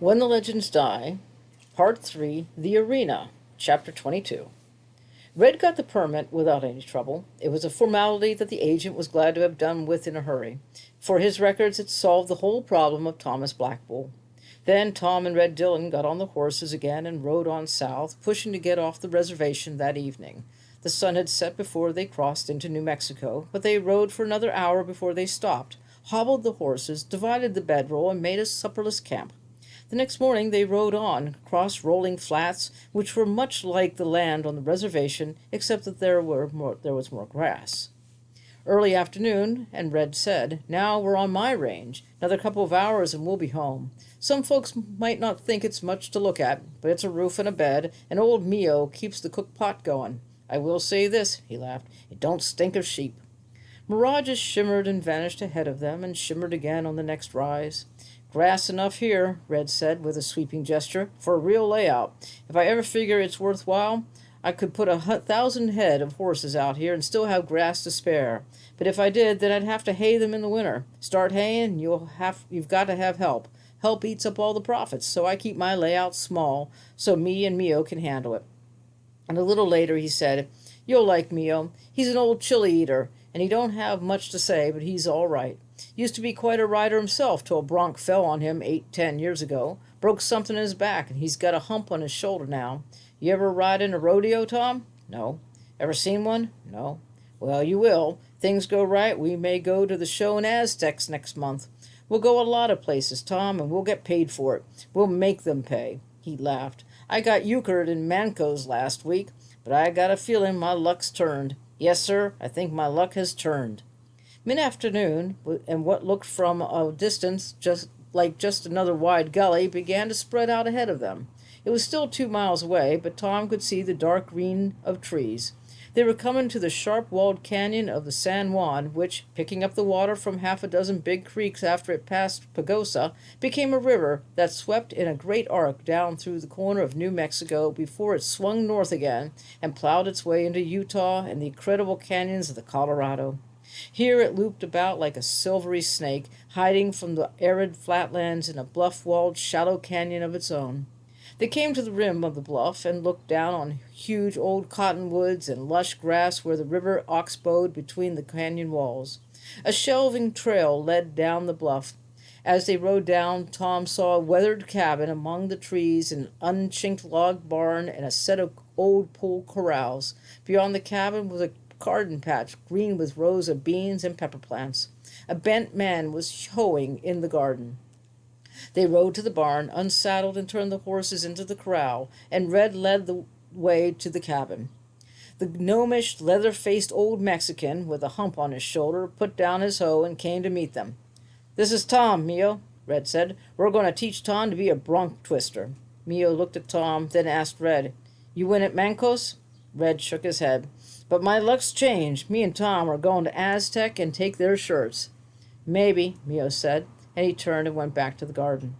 When the Legends Die, Part 3, The Arena, Chapter 22. Red got the permit without any trouble. It was a formality that the agent was glad to have done with in a hurry. For his records, it solved the whole problem of Thomas Blackbull. Then Tom and Red Dillon got on the horses again and rode on south, pushing to get off the reservation that evening. The sun had set before they crossed into New Mexico, but they rode for another hour before they stopped, hobbled the horses, divided the bedroll, and made a supperless camp. The next morning they rode on, across rolling flats, which were much like the land on the reservation, except that there was more grass. Early afternoon, and Red said, "Now we're on my range. Another couple of hours and we'll be home. Some folks might not think it's much to look at, but it's a roof and a bed, and old Mio keeps the cook pot going. I will say this," he laughed, "it don't stink of sheep." Mirages shimmered and vanished ahead of them, and shimmered again on the next rise. "Grass enough here," Red said with a sweeping gesture, "for a real layout. If I ever figure it's worthwhile, I could put 1,000 head of horses out here and still have grass to spare. But if I did, then I'd have to hay them in the winter. Start haying, you've got to have help. Help eats up all the profits, so I keep my layout small so me and Mio can handle it." And a little later he said, "You'll like Mio. He's an old chili eater, and he don't have much to say, but he's all right. Used to be quite a rider himself till a bronc fell on him 8-10 years ago. Broke something in his back, and he's got a hump on his shoulder now. You ever ride in a rodeo, Tom?" "No." "Ever seen one?" "No." "Well, you will. Things go right, we may go to the show in Aztecs next month. We'll go a lot of places, Tom, and we'll get paid for it. We'll make them pay." He laughed. "I got euchred in Mancos last week, but I got a feeling my luck's turned. Yes, sir, I think my luck has turned." Mid-afternoon, and what looked from a distance just another wide gully began to spread out ahead of them. It was still 2 miles away, but Tom could see the dark green of trees. They were coming to the sharp-walled canyon of the San Juan, which, picking up the water from half a dozen big creeks after it passed Pagosa, became a river that swept in a great arc down through the corner of New Mexico before it swung north again and plowed its way into Utah and the incredible canyons of the Colorado. Here it looped about like a silvery snake, hiding from the arid flatlands in a bluff-walled shallow canyon of its own. They came to the rim of the bluff and looked down on huge old cottonwoods and lush grass where the river oxbowed between the canyon walls. A shelving trail led down the bluff. As they rode down, Tom saw a weathered cabin among the trees, an unchinked log barn, and a set of old pole corrals. Beyond the cabin was a garden patch green with rows of beans and pepper plants. A bent man was hoeing in the garden. They rode to the barn, unsaddled, and turned the horses into the corral, and Red led the way to the cabin. The gnomish, leather-faced old Mexican, with a hump on his shoulder, put down his hoe and came to meet them. "This is Tom, Mio," Red said. "We're going to teach Tom to be a bronc twister." Mio looked at Tom, then asked Red, "You win at Mancos?" Red shook his head. "But my luck's changed. Me and Tom are going to Aztec and take their shirts." "Maybe," Mio said, and he turned and went back to the garden.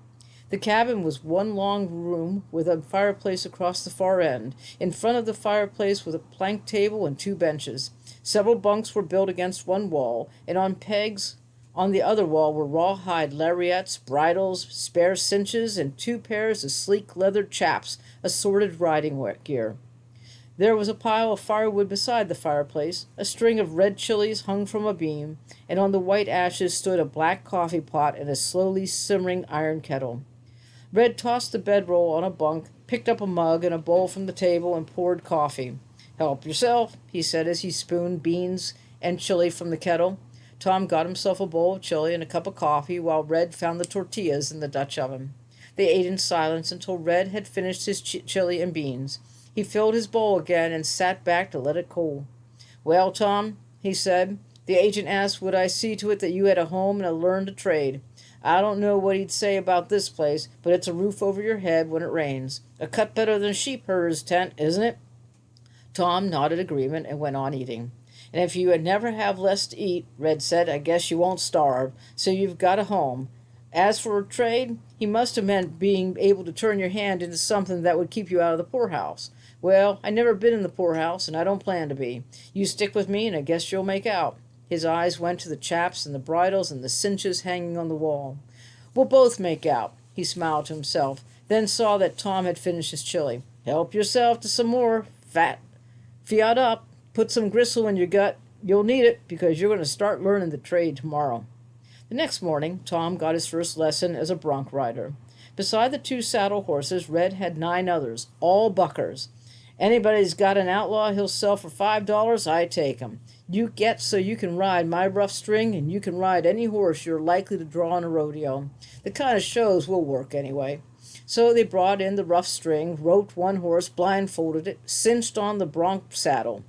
The cabin was one long room with a fireplace across the far end. In front of the fireplace was a plank table and 2 benches. Several bunks were built against one wall, and on pegs on the other wall were rawhide lariats, bridles, spare cinches, and 2 pairs of sleek leather chaps, assorted riding gear. There was a pile of firewood beside the fireplace. A string of red chilies hung from a beam, and on the white ashes stood a black coffee pot and a slowly simmering iron kettle. Red tossed the bedroll on a bunk, picked up a mug and a bowl from the table, and poured coffee. "Help yourself," he said as he spooned beans and chili from the kettle. Tom got himself a bowl of chili and a cup of coffee, while Red found the tortillas in the Dutch oven. They ate in silence until Red had finished his chili and beans. He filled his bowl again and sat back to let it cool. "Well, Tom," he said, "the agent asked would I see to it that you had a home and learned a trade. I don't know what he'd say about this place, but it's a roof over your head when it rains. A cut better than a sheep herder's tent, isn't it?" Tom nodded agreement and went on eating. "And if you never have less to eat," Red said, "I guess you won't starve, so you've got a home. As for a trade," he must have meant being able to turn your hand into something that would keep you out of the poorhouse. "Well, I never been in the poorhouse, and I don't plan to be. You stick with me, and I guess you'll make out." His eyes went to the chaps and the bridles and the cinches hanging on the wall. "We'll both make out. he smiled to himself, then saw that Tom had finished his chili. Help yourself to some more. Fiat up. Put some gristle in your gut. You'll need it because you're going to start learning the trade tomorrow. The next morning, Tom got his first lesson as a bronc rider. Beside the 2 saddle horses, Red had 9 others, all buckers. Anybody's got an outlaw he'll sell for $5, I take him. You get so you can ride my rough string, and you can ride any horse you're likely to draw in a rodeo. The kind of shows will work anyway. So they brought in the rough string, roped one horse, blindfolded it, cinched on the bronc saddle.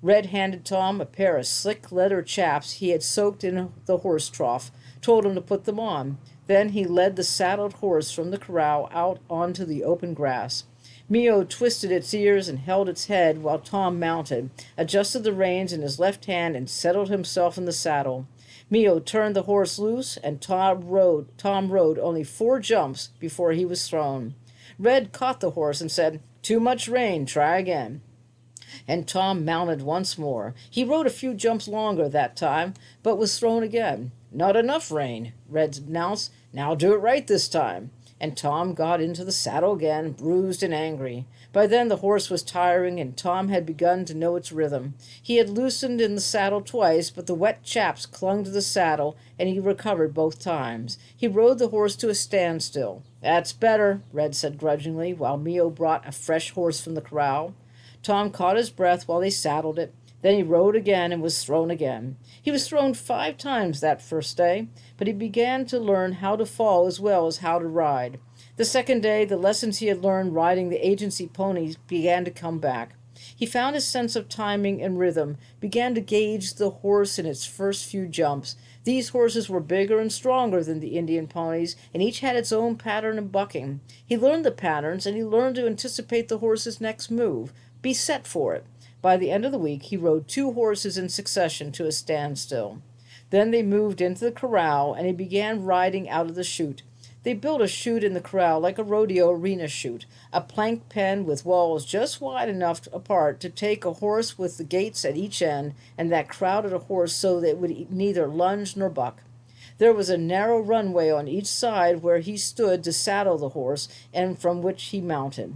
Red handed Tom a pair of slick leather chaps he had soaked in the horse trough, told him to put them on. Then he led the saddled horse from the corral out onto the open grass. Mio twisted its ears and held its head while Tom mounted, adjusted the reins in his left hand, and settled himself in the saddle. Mio turned the horse loose, and Tom rode only 4 jumps before he was thrown. Red caught the horse and said, "Too much rein, try again." And Tom mounted once more. He rode a few jumps longer that time, but was thrown again. "Not enough rein," Red announced. "Now do it right this time." And Tom got into the saddle again, bruised and angry. By then the horse was tiring, and Tom had begun to know its rhythm. He had loosened in the saddle twice, but the wet chaps clung to the saddle, and he recovered both times. He rode the horse to a standstill. "That's better," Red said grudgingly, while Mio brought a fresh horse from the corral. Tom caught his breath while they saddled it. Then he rode again and was thrown again. He was thrown 5 times that first day, but he began to learn how to fall as well as how to ride. The second day, the lessons he had learned riding the agency ponies began to come back. He found his sense of timing and rhythm, began to gauge the horse in its first few jumps. These horses were bigger and stronger than the Indian ponies, and each had its own pattern of bucking. He learned the patterns, and he learned to anticipate the horse's next move, be set for it. By the end of the week, he rode 2 horses in succession to a standstill. Then they moved into the corral, and he began riding out of the chute. They built a chute in the corral like a rodeo arena chute, a plank pen with walls just wide enough apart to take a horse with the gates at each end, and that crowded a horse so that it would neither lunge nor buck. There was a narrow runway on each side where he stood to saddle the horse, and from which he mounted.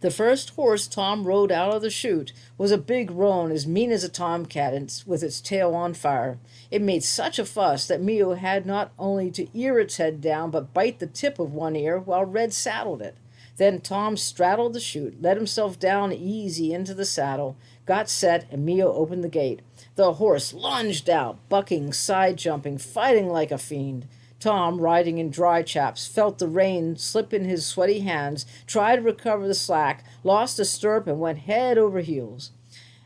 The first horse Tom rode out of the chute was a big roan as mean as a tomcat with its tail on fire. It made such a fuss that Mio had not only to ear its head down but bite the tip of one ear while Red saddled it. Then Tom straddled the chute, let himself down easy into the saddle, got set, and Mio opened the gate. The horse lunged out, bucking, side-jumping, fighting like a fiend. Tom, riding in dry chaps, felt the rein slip in his sweaty hands, tried to recover the slack, lost a stirrup, and went head over heels.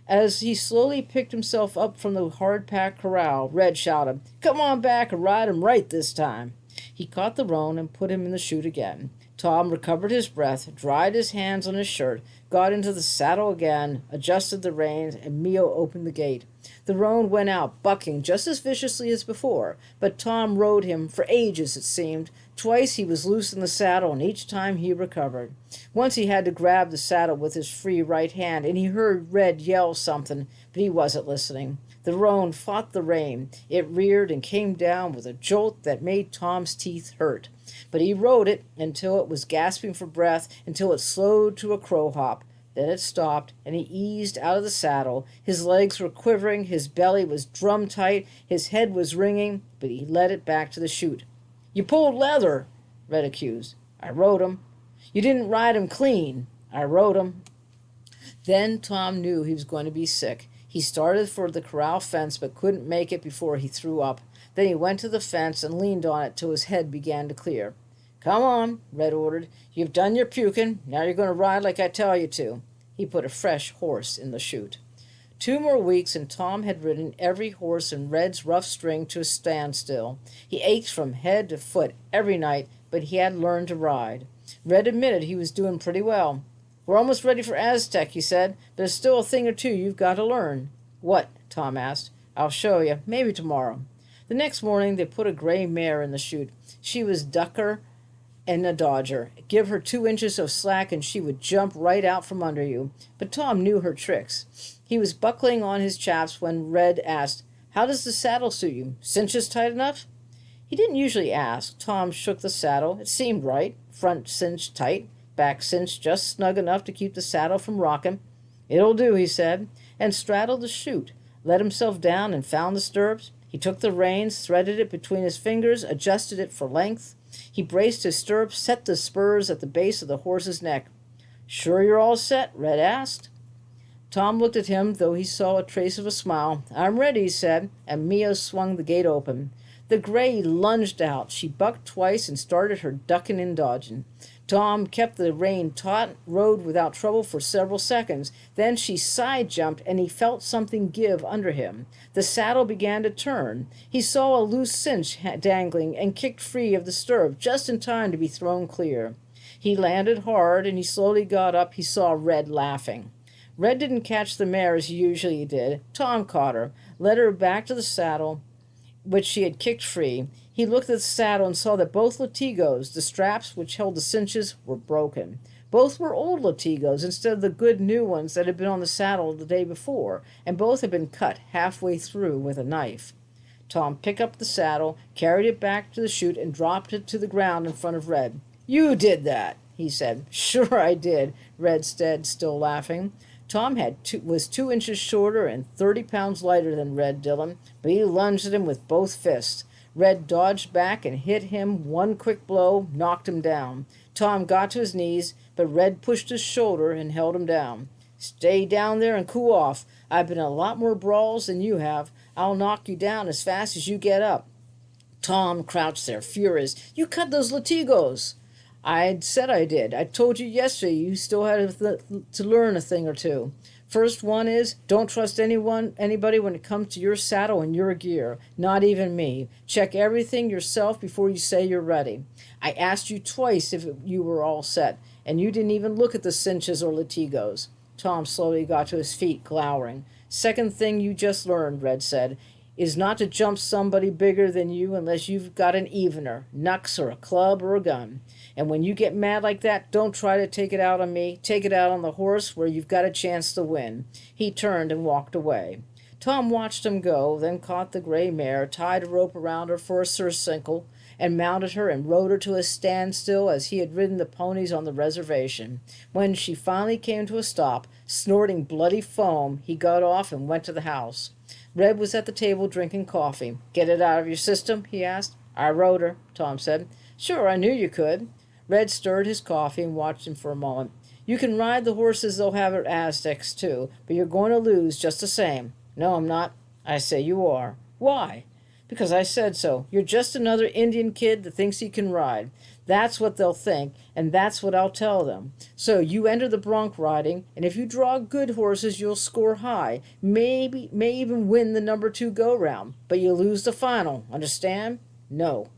As he slowly picked himself up from the hard-packed corral, Red shouted, "Come on back and ride him right this time." He caught the roan and put him in the chute again. Tom recovered his breath, dried his hands on his shirt, got into the saddle again, adjusted the reins, and Mio opened the gate. The roan went out, bucking just as viciously as before, but Tom rode him for ages, it seemed. Twice he was loose in the saddle, and each time he recovered. Once he had to grab the saddle with his free right hand, and he heard Red yell something, but he wasn't listening. The roan fought the rein. It reared and came down with a jolt that made Tom's teeth hurt. But he rode it until it was gasping for breath, until it slowed to a crow hop. Then it stopped, and he eased out of the saddle. His legs were quivering, his belly was drum-tight, his head was ringing, but he led it back to the chute. "You pulled leather," Red accused. "I rode him." "You didn't ride him clean." "I rode him." Then Tom knew he was going to be sick. He started for the corral fence, but couldn't make it before he threw up. Then he went to the fence and leaned on it till his head began to clear. "Come on," Red ordered. "You've done your puking. Now you're going to ride like I tell you to." He put a fresh horse in the chute. 2 more weeks, and Tom had ridden every horse in Red's rough string to a standstill. He ached from head to foot every night, but he had learned to ride. Red admitted he was doing pretty well. "We're almost ready for Aztec," he said, "but there's still a thing or two you've got to learn." "What?" Tom asked. "I'll show you. Maybe tomorrow." The next morning they put a gray mare in the chute. She was ducker and a dodger. Give her 2 inches of slack and she would jump right out from under you. But Tom knew her tricks. He was buckling on his chaps when Red asked, "How does the saddle suit you? Cinches tight enough?" He didn't usually ask. Tom shook the saddle. It seemed right. Front cinched tight, back cinched just snug enough to keep the saddle from rocking. "It'll do," he said, and straddled the chute, let himself down and found the stirrups. He took the reins, threaded it between his fingers, adjusted it for length. He braced his stirrups, set the spurs at the base of the horse's neck. "Sure you're all set?" Red asked. Tom looked at him, though he saw a trace of a smile. "I'm ready," he said, and Mia swung the gate open. The gray lunged out. She bucked twice and started her ducking and dodging. Tom kept the rein taut, rode without trouble for several seconds. Then she side-jumped, and he felt something give under him. The saddle began to turn. He saw a loose cinch dangling and kicked free of the stirrup just in time to be thrown clear. He landed hard, and he slowly got up. He saw Red laughing. Red didn't catch the mare as he usually did. Tom caught her, led her back to the saddle, which she had kicked free. He looked at the saddle and saw that both latigos, the straps which held the cinches, were broken. Both were old latigos instead of the good new ones that had been on the saddle the day before, and both had been cut halfway through with a knife. Tom picked up the saddle, carried it back to the chute, and dropped it to the ground in front of Red. "You did that," he said. "Sure I did," Red said, still laughing. Tom was 2 inches shorter and 30 pounds lighter than Red Dillon, but he lunged at him with both fists. Red dodged back and hit him one quick blow, knocked him down. Tom got to his knees, but Red pushed his shoulder and held him down. "Stay down there and cool off. I've been in a lot more brawls than you have. I'll knock you down as fast as you get up." Tom crouched there, furious. "You cut those latigos." "I said I did. I told you yesterday you still had to learn a thing or two. First one is, don't trust anybody when it comes to your saddle and your gear, not even me. Check everything yourself before you say you're ready. I asked you twice if you were all set, and you didn't even look at the cinches or latigos." Tom slowly got to his feet, glowering. "Second thing you just learned," Red said, "is not to jump somebody bigger than you unless you've got an evener, knucks or a club or a gun. And when you get mad like that, don't try to take it out on me. Take it out on the horse where you've got a chance to win." He turned and walked away. Tom watched him go, then caught the gray mare, tied a rope around her for a surcingle, and mounted her and rode her to a standstill as he had ridden the ponies on the reservation. When she finally came to a stop, snorting bloody foam, he got off and went to the house. Red was at the table drinking coffee. "Get it out of your system?" he asked. "I rode her," Tom said. "Sure, I knew you could." Red stirred his coffee and watched him for a moment. "You can ride the horses they'll have at Aztecs, too, but you're going to lose just the same." "No, I'm not." "I say you are." "Why?" "Because I said so. You're just another Indian kid that thinks he can ride. That's what they'll think, and that's what I'll tell them. So you enter the bronc riding, and if you draw good horses, you'll score high. May even win the number 2 go-round. But you lose the final. Understand?" "No."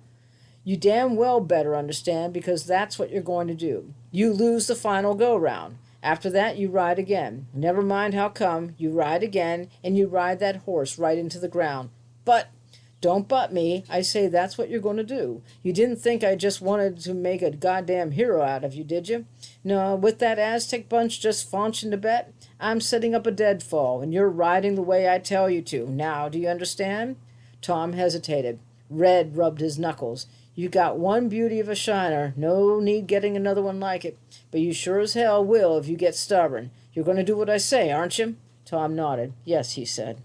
"You damn well better understand, because that's what you're going to do. You lose the final go-round. After that, you ride again. Never mind how come. You ride again, and you ride that horse right into the ground." "But—" "Don't but me. I say that's what you're going to do. You didn't think I just wanted to make a goddamn hero out of you, did you? No, with that Aztec bunch just faunching to bet, I'm setting up a deadfall, and you're riding the way I tell you to. Now, do you understand?" Tom hesitated. Red rubbed his knuckles. "You got one beauty of a shiner. No need getting another one like it. But you sure as hell will if you get stubborn. You're going to do what I say, aren't you?" Tom nodded. "Yes," he said.